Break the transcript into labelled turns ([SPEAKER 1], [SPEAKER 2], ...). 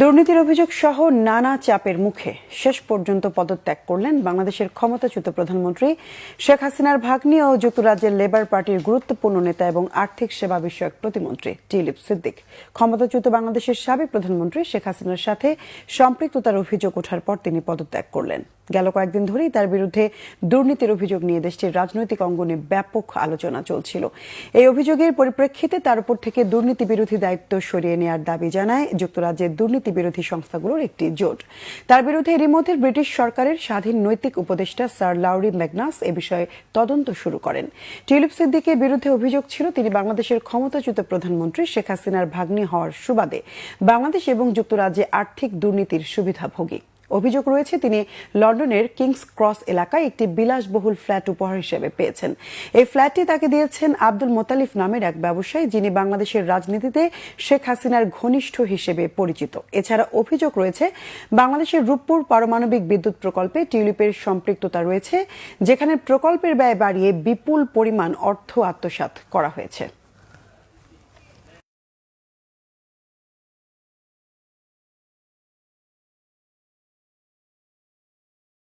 [SPEAKER 1] দুর্নীতির অভিযোগ সহ নানা চাপের মুখে শেষ পর্যন্ত পদত্যাগ করলেন বাংলাদেশের ক্ষমতাচ্যুত প্রধানমন্ত্রী শেখ হাসিনার ভাগ্নি ও যুক্তরাজ্যের লেবার পার্টির গুরুত্বপূর্ণ নেতা এবং আর্থিক সেবা বিষয়ক প্রতিমন্ত্রী টিউলিপ সিদ্দিক। ক্ষমতাচ্যুত বাংলাদেশের সাবেক প্রধানমন্ত্রী শেখ হাসিনার সাথে সম্পৃক্ততার অভিযোগ ওঠার পর তিনি পদত্যাগ করলেন। গেল কয়েকদিন ধরেই তার বিরুদ্ধে দুর্নীতির অভিযোগ নিয়ে দেশটির রাজনৈতিক অঙ্গনে ব্যাপক আলোচনা চলছিল। এই অভিযোগের পরিপ্রেক্ষিতে তার উপর থেকে দুর্নীতি বিরোধী দায়িত্ব সরিয়ে নেওয়ার দাবি জানায় যুক্তরাজ্যের দুর্নীতি বিরোধী সংস্থাগুলোর একটি জোট। তার বিরুদ্ধে এরই মধ্যে ব্রিটিশ সরকারের স্বাধীন নৈতিক উপদেষ্টা স্যার লাউরি ম্যাগনাস এ বিষয়ে তদন্ত শুরু করেন। টিউলিপ সিদ্দিকের বিরুদ্ধে অভিযোগ ছিল তিনি বাংলাদেশের ক্ষমতাচ্যুত প্রধানমন্ত্রী শেখ হাসিনার ভাগ্নি হওয়ার সুবাদে বাংলাদেশ এবং যুক্তরাজ্যে আর্থিক দুর্নীতির সুবিধাভোগী। অভিযোগ রয়েছে তিনি লন্ডনের কিংস ক্রস এলাকায় একটি বিলাসবহুল ফ্ল্যাট উপহার হিসেবে পেয়েছেন। এই ফ্ল্যাটটি তাকে দিয়েছেন আব্দুল মোতালিফ নামের এক ব্যবসায়ী, যিনি বাংলাদেশের রাজনীতিতে শেখ হাসিনার ঘনিষ্ঠ হিসেবে পরিচিত। এছাড়া অভিযোগ রয়েছে বাংলাদেশের রূপপুর পারমাণবিক বিদ্যুৎ প্রকল্পে টিউলিপের সম্পৃক্ততা রয়েছে, যেখানে প্রকল্পের ব্যয় বাড়িয়ে বিপুল পরিমাণ অর্থ আত্মসাৎ করা হয়েছে।